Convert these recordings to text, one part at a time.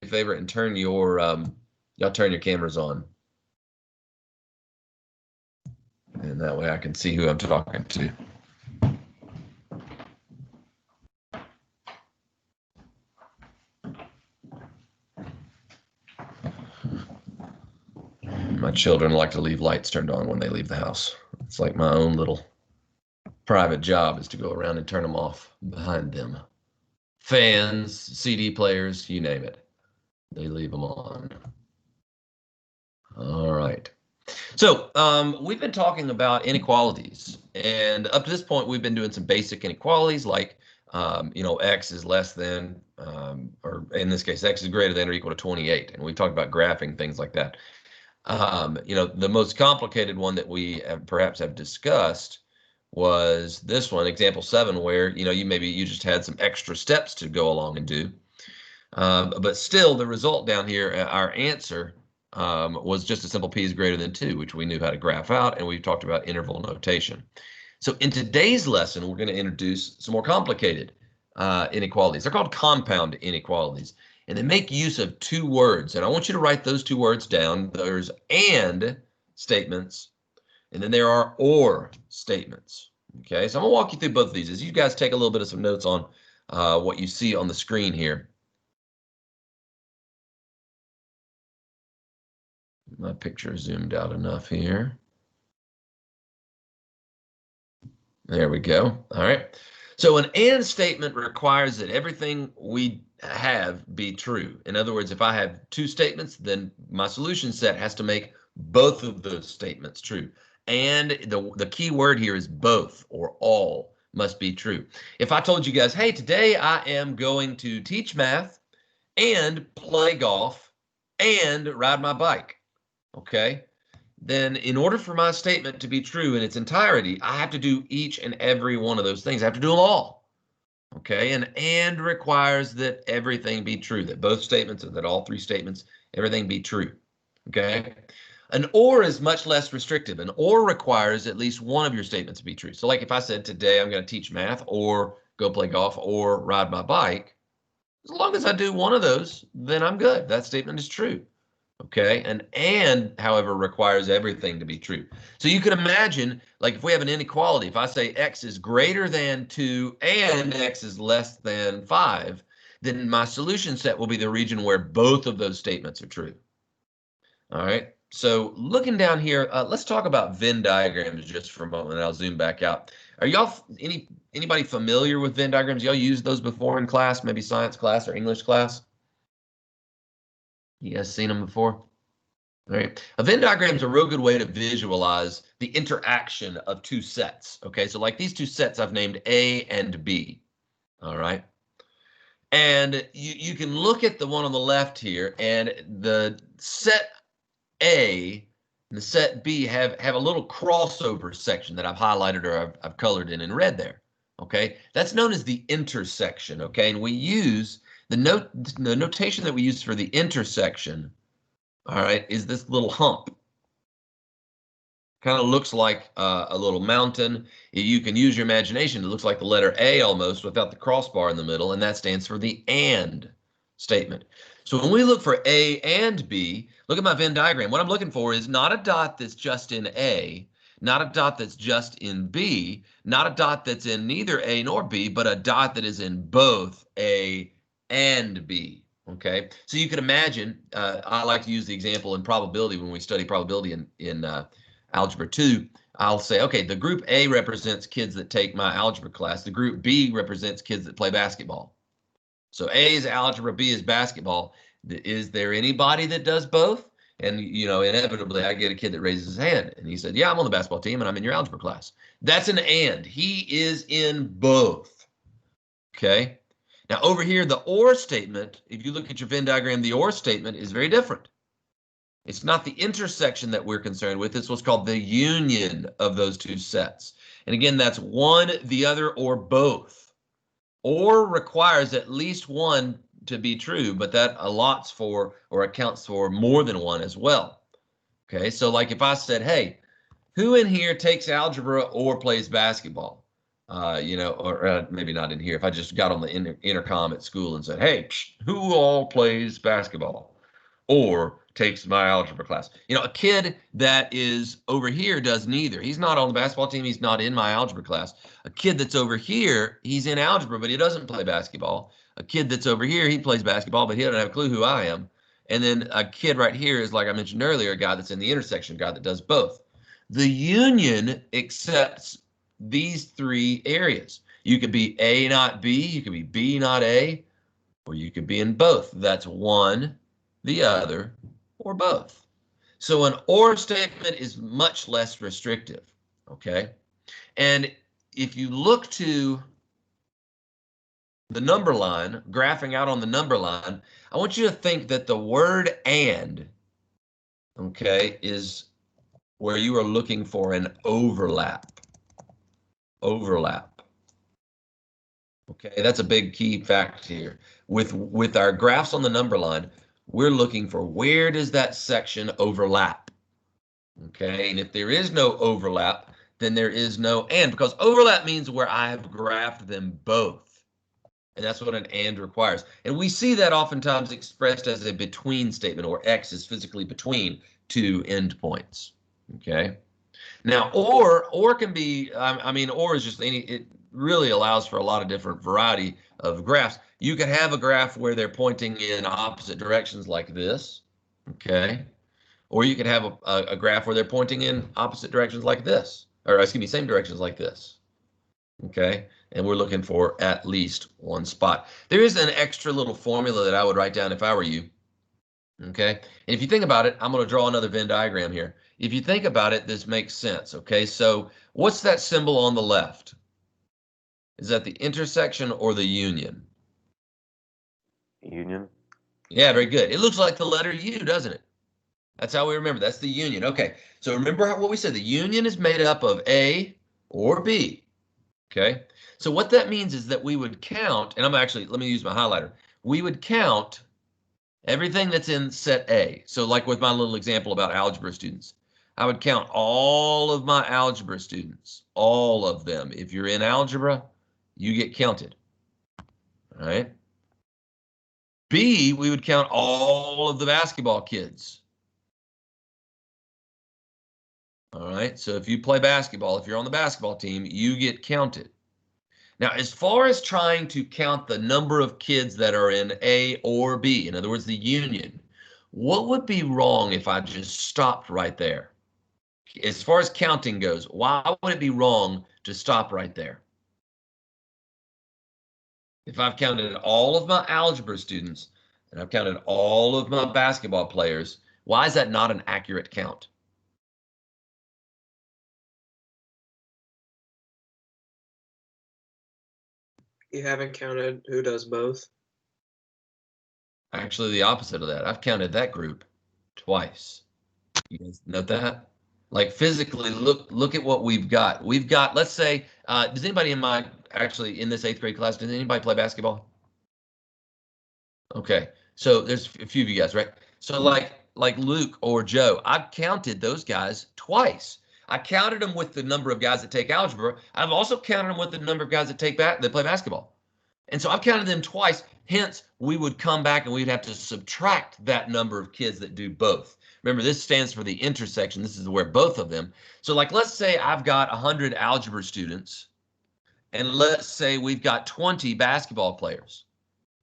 a favor and turn your y'all turn your cameras on, and that way I can see who I'm talking to. My children like to leave lights turned on when they leave the house. It's like my own little private job is to go around and turn them off behind them. Fans, CD players, you name it. They leave them on. All right. So we've been talking about inequalities, and up to this point, we've been doing some basic inequalities like, x is less than, or in this case, x is greater than or equal to 28. And we talked about graphing, things like that. The most complicated one that we perhaps have discussed was this one, example 7, where, you just had some extra steps to go along and do. But still, the result down here, our answer, was just a simple p is greater than 2, which we knew how to graph out, and we've talked about interval notation. So in today's lesson, we're going to introduce some more complicated inequalities. They're called compound inequalities, and they make use of 2 words. And I want you to write those 2 words down. There's and statements, and then there are or statements. Okay, so I'm going to walk you through both of these as you guys take a little bit of some notes on what you see on the screen here. My picture is zoomed out enough here. There we go. All right. So an and statement requires that everything we have be true. In other words, if I have 2 statements, then my solution set has to make both of those statements true. And the key word here is both or all must be true. If I told you guys, hey, today I am going to teach math and play golf and ride my bike, okay, then in order for my statement to be true in its entirety, I have to do each and every one of those things. I have to do them all. Okay, and requires that everything be true, that both statements, or that all 3 statements, everything be true. Okay, an or is much less restrictive. An or requires at least one of your statements to be true. So like if I said today I'm going to teach math or go play golf or ride my bike, as long as I do one of those, then I'm good. That statement is true. Okay, and however requires everything to be true. So you can imagine, like if we have an inequality, if I say x is greater than 2 and x is less than 5, then my solution set will be the region where both of those statements are true. All right, so looking down here, let's talk about Venn diagrams just for a moment, and I'll zoom back out. Are y'all, anybody familiar with Venn diagrams? Y'all used those before in class, maybe science class or English class? You guys seen them before? All right. A Venn diagram is a real good way to visualize the interaction of 2 sets. Okay, so like these 2 sets I've named A and B. All right. And you can look at the one on the left here, and the set A and the set B have a little crossover section that I've highlighted or I've colored in red there. Okay, that's known as the intersection. Okay, and we use the notation that we use for the intersection, all right, is this little hump. Kind of looks like a little mountain. You can use your imagination. It looks like the letter A almost without the crossbar in the middle, and that stands for the and statement. So when we look for A and B, look at my Venn diagram. What I'm looking for is not a dot that's just in A, not a dot that's just in B, not a dot that's in neither A nor B, but a dot that is in both A and B. Okay, so you can imagine, I like to use the example in probability when we study probability in Algebra 2. I'll say, okay, the group A represents kids that take my algebra class. The group B represents kids that play basketball. So A is algebra, B is basketball. Is there anybody that does both? And, inevitably I get a kid that raises his hand and he said, yeah, I'm on the basketball team and I'm in your algebra class. That's an and. He is in both. Okay. Now over here, the or statement, if you look at your Venn diagram, the or statement is very different. It's not the intersection that we're concerned with. It's what's called the union of those 2 sets. And again, that's one, the other, or both. Or requires at least one to be true, but that allots for or accounts for more than one as well. Okay, so like if I said, hey, who in here takes algebra or plays basketball? or maybe not in here. If I just got on the intercom at school and said, "Hey, who all plays basketball or takes my algebra class?" A kid that is over here does neither. He's not on the basketball team. He's not in my algebra class. A kid that's over here, he's in algebra, but he doesn't play basketball. A kid that's over here, he plays basketball, but he doesn't have a clue who I am. And then a kid right here is, like I mentioned earlier, a guy that's in the intersection, a guy that does both. The union accepts these three areas. You could be A, not B. You could be B, not A, or you could be in both. That's one, the other, or both. So an or statement is much less restrictive, okay? And if you look to the number line, graphing out on the number line, I want you to think that the word and, okay, is where you are looking for an overlap. Overlap. Okay, that's a big key fact here. With our graphs on the number line, we're looking for where does that section overlap. Okay, and if there is no overlap, then there is no and, because overlap means where I have graphed them both. And that's what an and requires. And we see that oftentimes expressed as a between statement, or X is physically between two endpoints. Okay. Now, or can be, or is just it really allows for a lot of different variety of graphs. You can have a graph where they're pointing in opposite directions like this, okay? Or you could have a graph where they're pointing in opposite directions like this, or excuse me, same directions like this, okay? And we're looking for at least one spot. There is an extra little formula that I would write down if I were you, okay? And if you think about it, I'm going to draw another Venn diagram here. If you think about it, this makes sense, okay? So what's that symbol on the left? Is that the intersection or the union? Union. Yeah, very good. It looks like the letter U, doesn't it? That's how we remember. That's the union. Okay, so remember what we said. The union is made up of A or B, okay? So what that means is that we would count, and let me use my highlighter. We would count everything that's in set A. So like with my little example about algebra students, I would count all of my algebra students, all of them. If you're in algebra, you get counted, all right? B, we would count all of the basketball kids. All right, so if you play basketball, if you're on the basketball team, you get counted. Now, as far as trying to count the number of kids that are in A or B, in other words, the union, what would be wrong if I just stopped right there? As far as counting goes, why would it be wrong to stop right there? If I've counted all of my algebra students and I've counted all of my basketball players, why is that not an accurate count? You haven't counted who does both? Actually, the opposite of that. I've counted that group twice. You guys note that? Like physically, look at what we've got. We've got, let's say, does anybody in this 8th grade class, does anybody play basketball? Okay, so there's a few of you guys, right? So like Luke or Joe, I've counted those guys twice. I counted them with the number of guys that take algebra. I've also counted them with the number of guys that play basketball. And so I've counted them twice. Hence, we would come back and we'd have to subtract that number of kids that do both. Remember, this stands for the intersection. This is where both of them. So like, let's say I've got 100 algebra students, and let's say we've got 20 basketball players.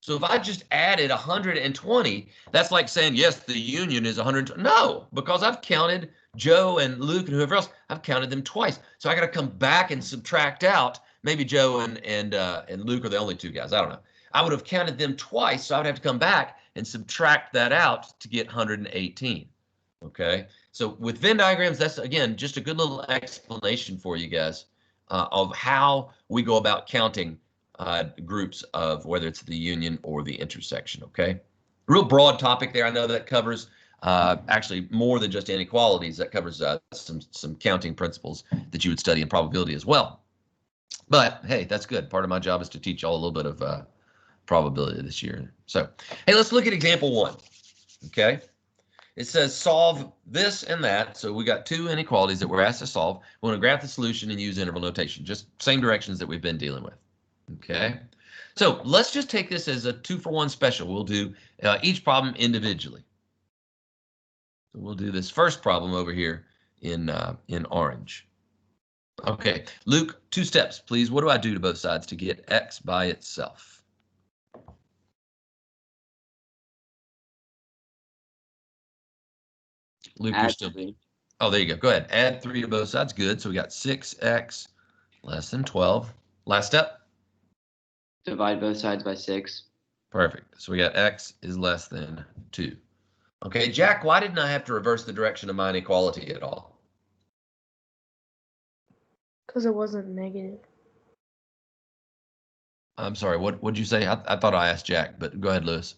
So if I just added 120, that's like saying, yes, the union is 120. No, because I've counted Joe and Luke and whoever else, I've counted them twice. So I got to come back and subtract out. Maybe Joe and Luke are the only two guys. I don't know. I would have counted them twice, so I would have to come back and subtract that out to get 118. Okay. So with Venn diagrams, that's again just a good little explanation for you guys of how we go about counting groups of whether it's the union or the intersection. Okay. Real broad topic there. I know that covers actually more than just inequalities. That covers some counting principles that you would study in probability as well. But hey, that's good. Part of my job is to teach y'all a little bit of probability this year. So hey, let's look at example 1. Okay. It says solve this and that. So we got two inequalities that we're asked to solve. We want to graph the solution and use interval notation, just same directions that we've been dealing with. Okay. So let's just take this as a 2-for-1 special. We'll do each problem individually. So we'll do this first problem over here in orange. Okay, Luke, 2 steps, please. What do I do to both sides to get x by itself? Luke, you're still. Oh, there you go. Go ahead. Add 3 to both sides. Good. So we got 6x less than 12. Last step. Divide both sides by 6. Perfect. So we got x is less than 2. Okay, Jack, why didn't I have to reverse the direction of my inequality at all? Because it wasn't negative. I'm sorry, what'd you say? I thought I asked Jack, but go ahead, Lewis.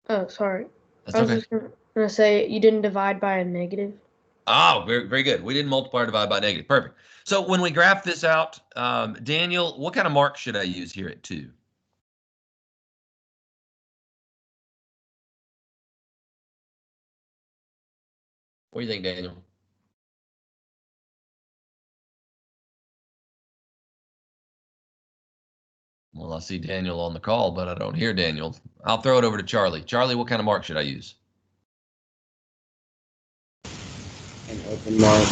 Oh, sorry. That's I was okay. just gonna say you didn't divide by a negative. Oh, very, very good. We didn't multiply or divide by negative. Perfect. So when we graph this out, Daniel, what kind of mark should I use here at 2? What do you think, Daniel? Well, I see Daniel on the call, but I don't hear Daniel. I'll throw it over to Charlie. Charlie, what kind of mark should I use? An open mark.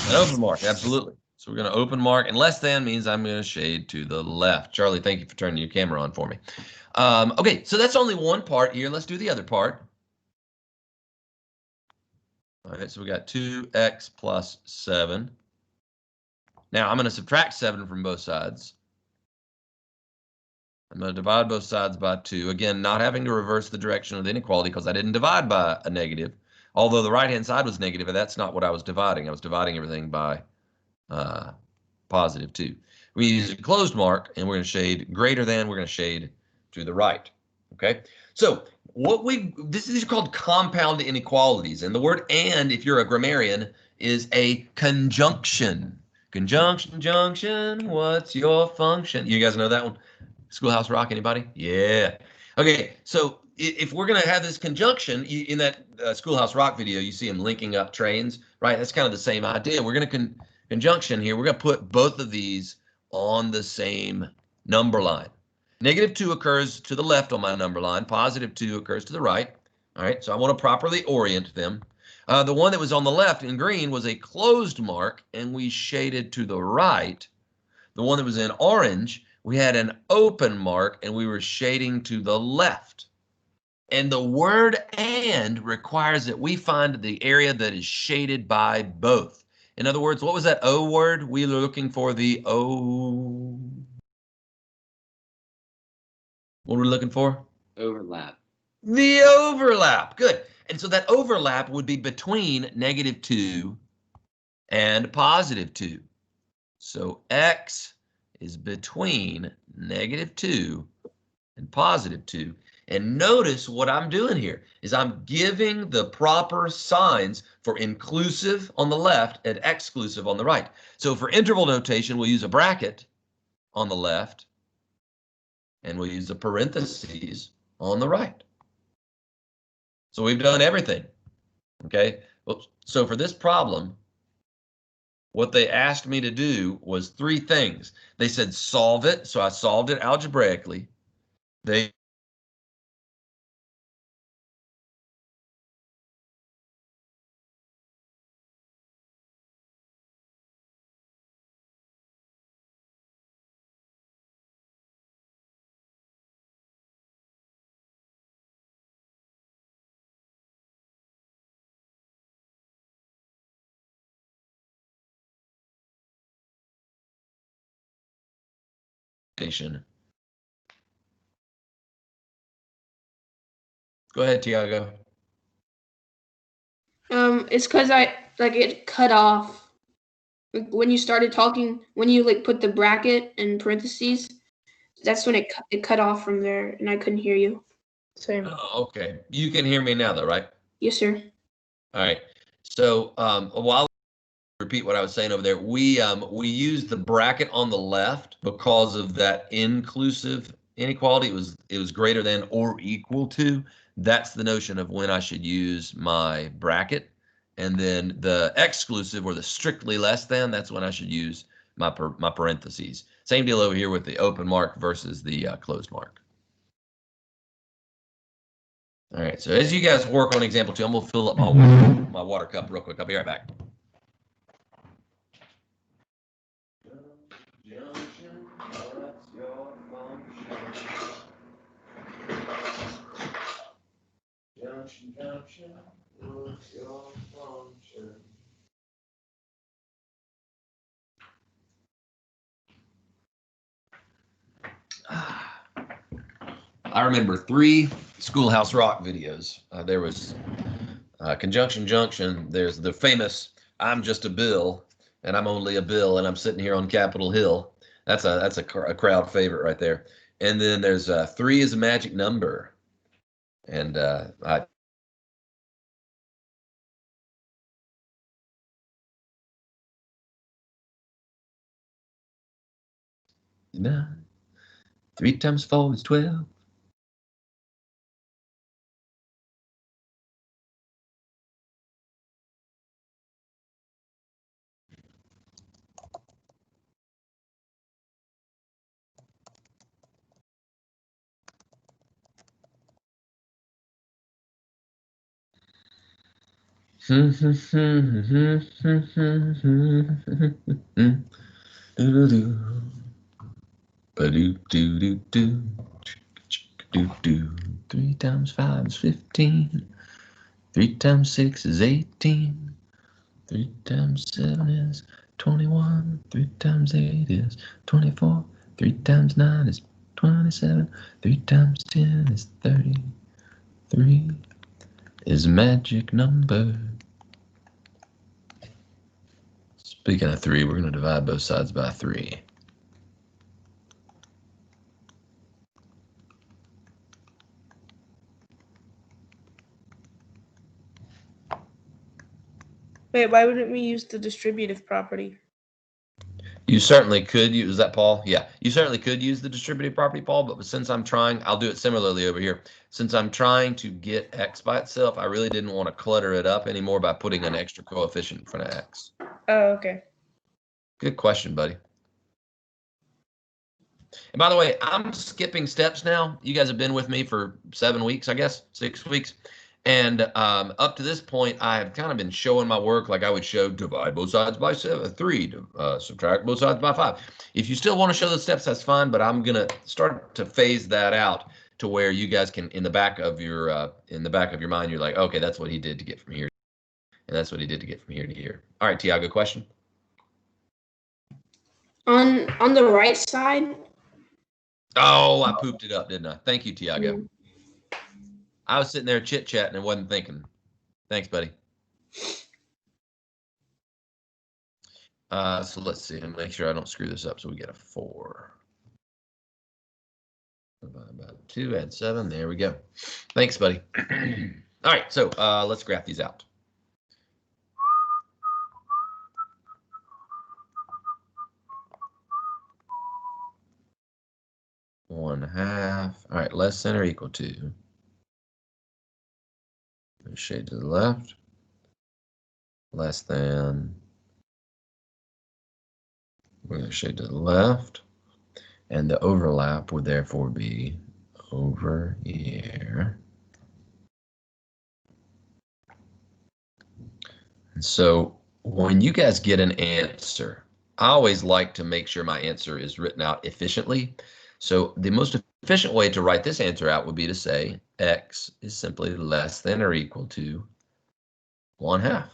An open mark, absolutely. So we're going to open mark, and less than means I'm going to shade to the left. Charlie, thank you for turning your camera on for me. Okay, so that's only one part here. Let's do the other part. All right, so we got 2x plus 7. Now I'm going to subtract 7 from both sides. I'm going to divide both sides by 2. Again, not having to reverse the direction of the inequality because I didn't divide by a negative. Although the right-hand side was negative, and that's not what I was dividing. I was dividing everything by positive 2. We use a closed mark, and we're going to shade greater than. We're going to shade to the right. Okay. So these are called compound inequalities, and the word "and," if you're a grammarian, is a conjunction. Conjunction, junction. What's your function? You guys know that one? Schoolhouse Rock, anybody? Yeah. Okay, so if we're going to have this conjunction, in that Schoolhouse Rock video, you see them linking up trains, right? That's kind of the same idea. We're going to conjunction here. We're going to put both of these on the same number line. -2 occurs to the left on my number line. +2 occurs to the right. All right, so I want to properly orient them. The one that was on the left in green was a closed mark, and we shaded to the right. The one that was in orange, we had an open mark, and we were shading to the left. And the word "and" requires that we find the area that is shaded by both. In other words, what was that O word? We were looking for the O. What were we looking for? Overlap. The overlap. Good. And so that overlap would be between -2 and +2. So x is between -2 and +2. And notice what I'm doing here is I'm giving the proper signs for inclusive on the left and exclusive on the right. So for interval notation, we'll use a bracket on the left, and we'll use a parentheses on the right. So we've done everything. Okay. Well, so for this problem, what they asked me to do was 3 things. They said solve it, so I solved it algebraically. They Go ahead, Tiago. It's because it cut off. Like, when you started talking, when you put the bracket in parentheses, that's when it cut off from there, and I couldn't hear you. Same. Oh, okay. You can hear me now, though, right? Yes, sir. All right. So while I repeat what I was saying over there, we used the bracket on the left because of that inclusive inequality, it was greater than or equal to. That's the notion of when I should use my bracket. And then the exclusive or the strictly less than, that's when I should use my parentheses. Same deal over here with the open mark versus the closed mark. All right, so as you guys work on example 2, I'm gonna fill up my water cup real quick. I'll be right back. Junction, what's your function? I remember 3 Schoolhouse Rock videos. There was Conjunction Junction. There's the famous "I'm just a bill and I'm only a bill and I'm sitting here on Capitol Hill." That's a crowd favorite right there. And then there's 3 is a magic number, and I. Nah. 3 times 4 is 12. Ba-do-do-do-do. 3 times 5 is 15. 3 times 6 is 18. 3 times 7 is 21. 3 times 8 is 24. 3 times 9 is 27. 3 times 10 is 30. 3 is a magic number. Speaking of 3, we're going to divide both sides by 3. Wait, why wouldn't we use the distributive property? You certainly could use that, Paul. Yeah, you certainly could use the distributive property, Paul, but since I'm trying, I'll do it similarly over here. Since I'm trying to get x by itself, I really didn't want to clutter it up anymore by putting an extra coefficient in front of x. Oh, okay. Good question, buddy. And by the way, I'm skipping steps now. You guys have been with me for 7 weeks, I guess, 6 weeks. And up to this point, I have kind of been showing my work like I would show divide both sides by 3, subtract both sides by 5. If you still want to show the steps, that's fine, but I'm going to start to phase that out to where you guys can, in the back of your mind, you're like, okay, that's what he did to get from here. And that's what he did to get from here to here. All right, Tiago, question? On the right side. Oh, I pooped it up, didn't I? Thank you, Tiago. Mm. I was sitting there chit-chatting and wasn't thinking. Thanks, buddy. So let's see and make sure I don't screw this up. So we get a 4. About 2, add 7. There we go. Thanks, buddy. All right, so let's graph these out. One half. All right, less than or equal to. Shade to the left. Less than. We're going to shade to the left. And the overlap would therefore be over here. And so when you guys get an answer, I always like to make sure my answer is written out efficiently. So the most efficient way to write this answer out would be to say x is simply less than or equal to 1/2.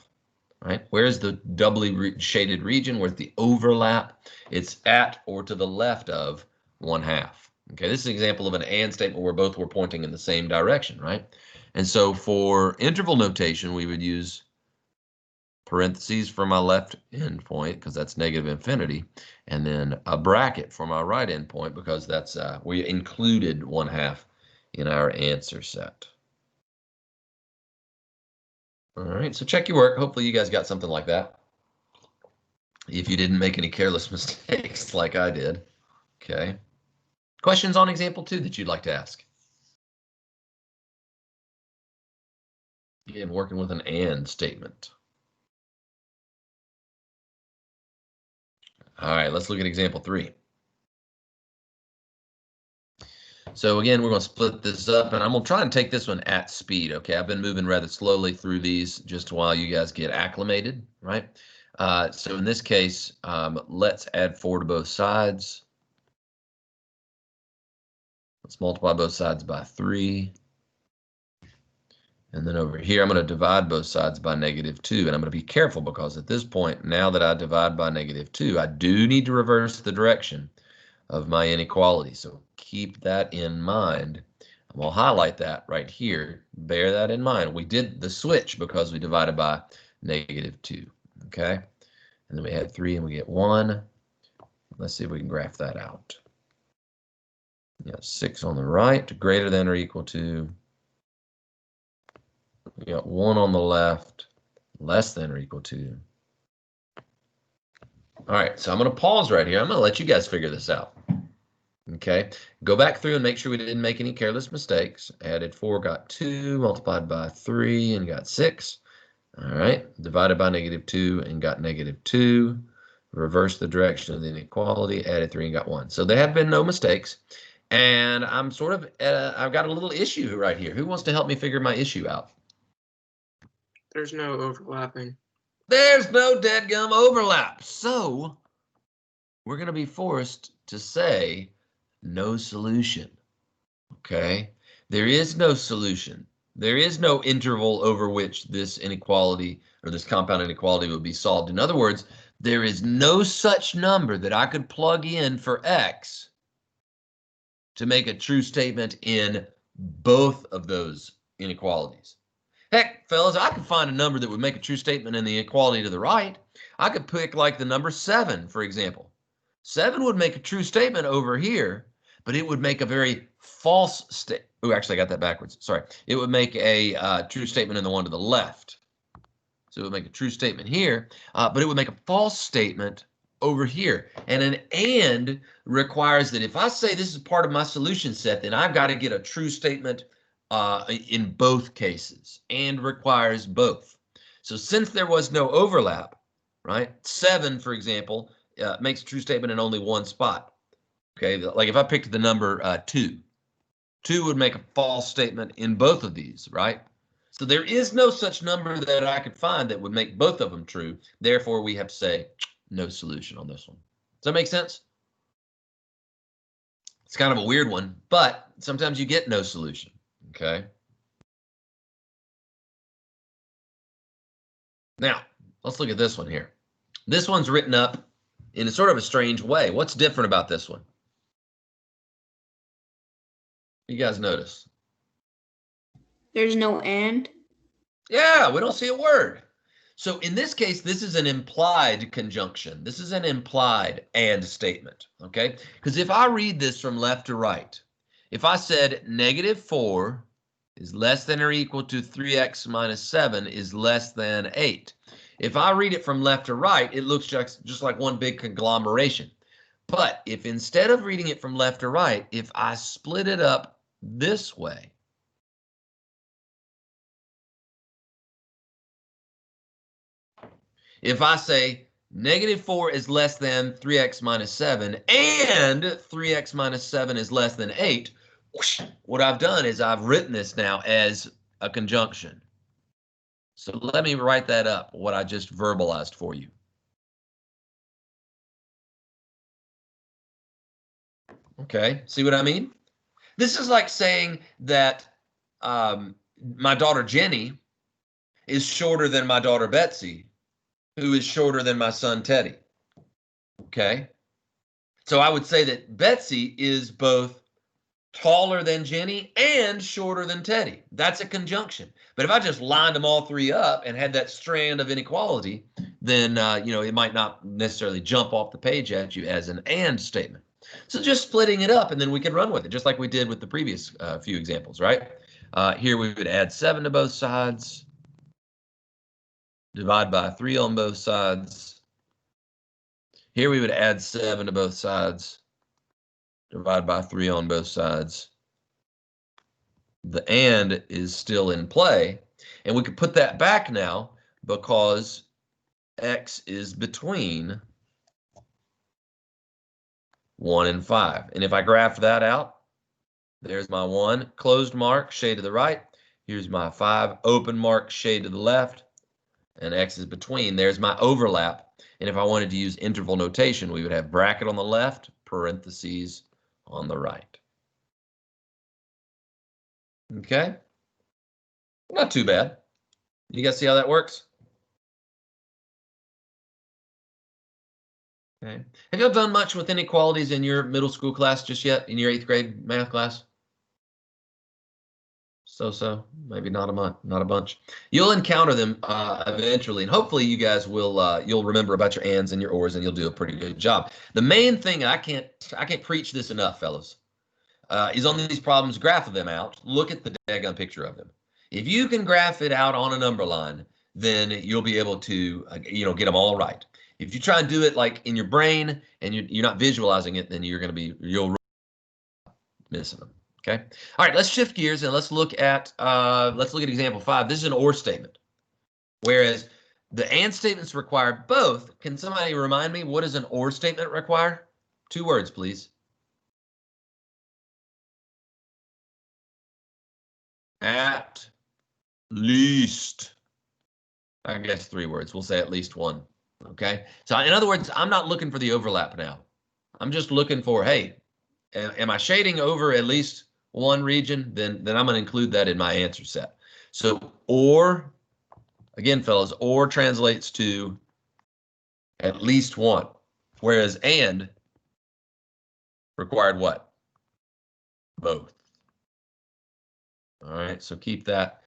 Right? Where's the doubly shaded region? Where's the overlap? It's at or to the left of 1/2. Okay, this is an example of an and statement where both were pointing in the same direction, right? And so for interval notation, we would use parentheses for my left endpoint because that's negative infinity, and then a bracket for my right endpoint because that's we included 1/2 in our answer set. All right, so check your work. Hopefully you guys got something like that. If you didn't make any careless mistakes like I did, okay. Questions on example 2 that you'd like to ask? Again, working with an and statement. All right, let's look at example 3. So again, we're going to split this up, and I'm going to try and take this one at speed, okay? I've been moving rather slowly through these just while you guys get acclimated, right? So in this case, let's add 4 to both sides. Let's multiply both sides by 3. And then over here, I'm going to divide both sides by -2. And I'm going to be careful because at this point, now that I divide by -2, I do need to reverse the direction of my inequality. So keep that in mind. I'm going to highlight that right here. Bear that in mind. We did the switch because we divided by -2. Okay. And then we had 3 and we get 1. Let's see if we can graph that out. Yeah, 6 on the right, greater than or equal to. We got 1 on the left, less than or equal to. All right, so I'm going to pause right here. I'm going to let you guys figure this out. Okay, go back through and make sure we didn't make any careless mistakes. Added 4, got 2, multiplied by 3, and got 6. All right, divided by -2 and got -2. Reverse the direction of the inequality, added 3 and got 1. So there have been no mistakes. And I'm sort of, I've got a little issue right here. Who wants to help me figure my issue out? There's no overlapping. There's no deadgum overlap. So we're going to be forced to say no solution. Okay? There is no solution. There is no interval over which this inequality or this compound inequality will be solved. In other words, there is no such number that I could plug in for x to make a true statement in both of those inequalities. Heck, fellas, I could find a number that would make a true statement in the inequality to the right. I could pick like the number 7, for example. 7 would make a true statement over here, but it would make a very false statement. Oh, actually, I got that backwards. Sorry. It would make a true statement in the one to the left. So it would make a true statement here, but it would make a false statement over here. And an and requires that if I say this is part of my solution set, then I've got to get a true statement in both cases, and requires both. So since there was no overlap, right? 7, for example, makes a true statement in only one spot. Okay, like if I picked the number 2, 2 would make a false statement in both of these, right? So there is no such number that I could find that would make both of them true. Therefore, we have to say no solution on this one. Does that make sense? It's kind of a weird one, but sometimes you get no solution. Okay. Now, let's look at this one here. This one's written up in a sort of a strange way. What's different about this one? You guys notice? There's no and. Yeah, we don't see a word. So in this case, this is an implied conjunction. This is an implied and statement, okay? Because if I read this from left to right, if I said -4 is less than or equal to 3x minus 7 is less than 8. If I read it from left to right, it looks just like one big conglomeration. But if instead of reading it from left to right, if I split it up this way, if I say -4 is less than 3x minus 7 and 3x minus 7 is less than 8, what I've done is I've written this now as a conjunction. So let me write that up, what I just verbalized for you. Okay, see what I mean? This is like saying that my daughter Jenny is shorter than my daughter Betsy, who is shorter than my son Teddy. Okay, so I would say that Betsy is both taller than Jenny and shorter than Teddy. That's a conjunction. But if I just lined them all three up and had that strand of inequality, then it might not necessarily jump off the page at you as an and statement. So just splitting it up, and then we could run with it, just like we did with the previous few examples, right? Here we would add 7 to both sides, divide by 3 on both sides. Here we would add 7 to both sides, Divide by 3 on both sides. The and is still in play. And we could put that back now because x is between 1 and 5. And if I graph that out, there's my 1, closed mark, shade to the right. Here's my 5, open mark, shade to the left. And x is between. There's my overlap. And if I wanted to use interval notation, we would have bracket on the left, parentheses on the right. Okay? Not too bad. You guys see how that works? Okay. Have y'all done much with inequalities in your middle school class just yet, in your 8th grade math class? So, maybe not a bunch. You'll encounter them eventually, and hopefully you guys will you'll remember about your ands and your ors, and you'll do a pretty good job. The main thing, I can't preach this enough, fellas, is on these problems, graph them out. Look at the daggone picture of them. If you can graph it out on a number line, then you'll be able to get them all right. If you try and do it like in your brain and you're not visualizing it, then you'll missing them. Okay. All right. Let's shift gears and let's look at example 5. This is an or statement, whereas the and statements require both. Can somebody remind me, what does an or statement require? 2 words, please. At least, I guess 3 words. We'll say at least 1. Okay. So in other words, I'm not looking for the overlap now. I'm just looking for, hey, am I shading over at least 1 region? Then I'm going to include that in my answer set. So or, again, fellas, or translates to at least 1, whereas and required what? Both. All right, so keep that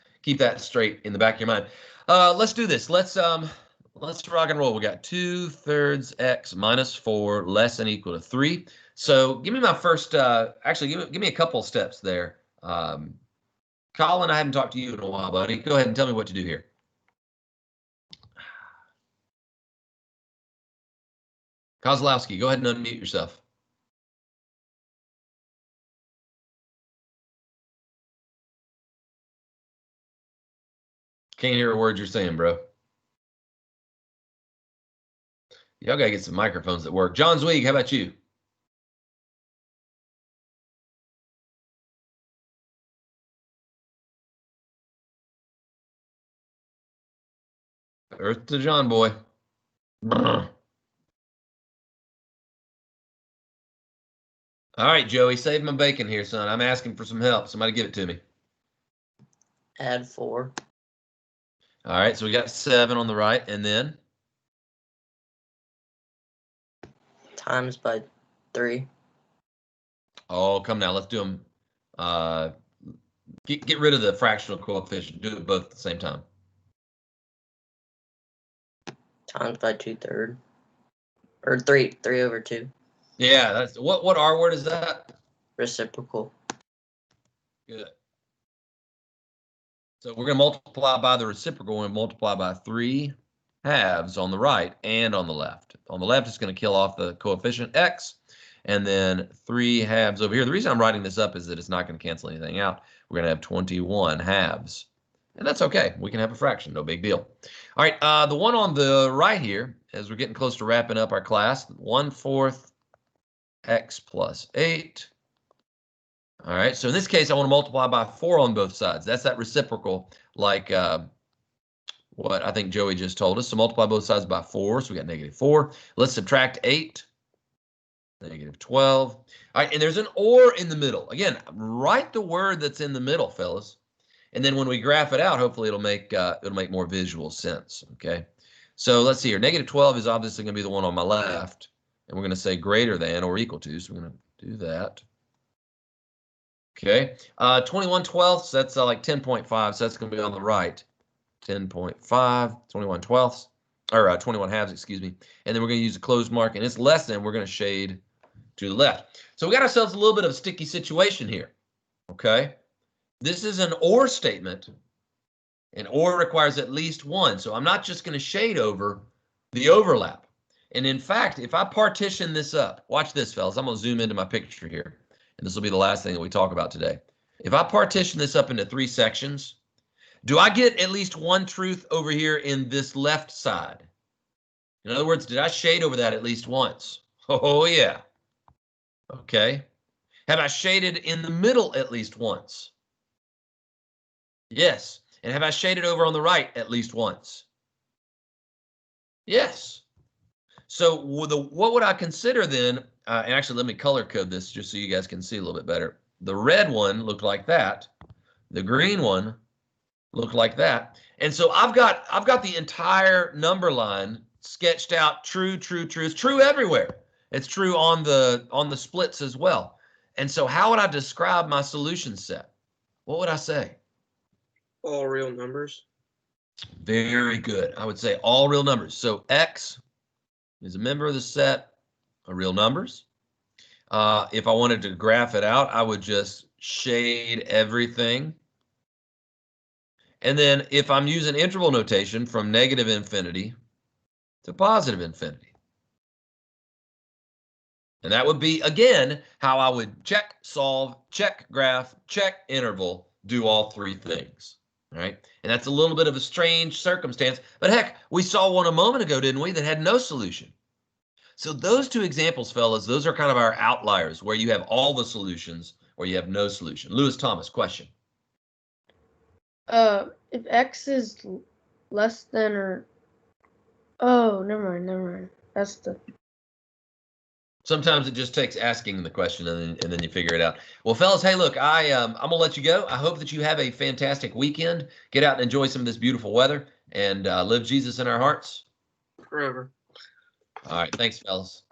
straight in the back of your mind. Let's do this. Let's rock and roll. We got 2/3 x minus 4 less than equal to 3. So give me my first. Actually, give me a couple steps there. Colin, I haven't talked to you in a while, buddy. Go ahead and tell me what to do here. Kozlowski, go ahead and unmute yourself. Can't hear a word you're saying, bro. Y'all gotta get some microphones that work. John Zweig, how about you? Earth to John boy. All right, Joey, save my bacon here, son. I'm asking for some help. Somebody give it to me. Add 4. All right, so we got 7 on the right, and then? Times by 3. Oh, come now. Let's do them. Get rid of the fractional coefficient. Do it both at the same time. Times by 2/3. Or 3 over 2. Yeah, that's what R word is that? Reciprocal. Good. So we're going to multiply by the reciprocal and multiply by 3 halves on the right and on the left. On the left, it's going to kill off the coefficient x, and then 3 halves over here. The reason I'm writing this up is that it's not going to cancel anything out. We're going to have 21 halves, and that's okay. We can have a fraction, no big deal. All right, the one on the right here, as we're getting close to wrapping up our class, 1/4 x plus 8. All right, so in this case, I want to multiply by 4 on both sides. That's that reciprocal, like what I think Joey just told us. So multiply both sides by 4, so we got -4. Let's subtract 8, -12. All right, and there's an or in the middle. Again, write the word that's in the middle, fellas. And then when we graph it out, hopefully it'll make more visual sense, okay? So let's see here. -12 is obviously going to be the one on my left, and we're going to say greater than or equal to, so we're going to do that. Okay, 21/12, that's like 10.5, so that's going to be on the right. 10.5, 21/12, or 21 halves, excuse me. And then we're going to use a closed mark, and it's less than, we're going to shade to the left. So we got ourselves a little bit of a sticky situation here, okay? This is an or statement, and or requires at least 1. So I'm not just going to shade over the overlap. And in fact, if I partition this up, watch this, fellas. I'm going to zoom into my picture here. And this will be the last thing that we talk about today. If I partition this up into 3 sections, do I get at least one truth over here in this left side? In other words, did I shade over that at least once? Oh, yeah. Okay. Have I shaded in the middle at least once? Yes. And have I shaded over on the right at least once? Yes. So what would I consider then? And actually, let me color code this just so you guys can see a little bit better. The red one looked like that. The green one looked like that. And so I've got the entire number line sketched out. True, true, true. It's true everywhere. It's true on the splits as well. And so how would I describe my solution set? What would I say? All real numbers. Very good. I would say all real numbers. So X is a member of the set of real numbers. If I wanted to graph it out, I would just shade everything. And then if I'm using interval notation from negative infinity to positive infinity. And that would be, again, how I would check, solve, check, graph, check, interval, do all 3 things. Right? And that's a little bit of a strange circumstance. But heck, we saw one a moment ago, didn't we, that had no solution. So those 2 examples, fellas, those are kind of our outliers where you have all the solutions or you have no solution. Lewis Thomas, question. If X is less than or... Oh, never mind. That's the... Sometimes it just takes asking the question and then you figure it out. Well, fellas, hey, look, I'm going to let you go. I hope that you have a fantastic weekend. Get out and enjoy some of this beautiful weather and live Jesus in our hearts. Forever. All right. Thanks, fellas.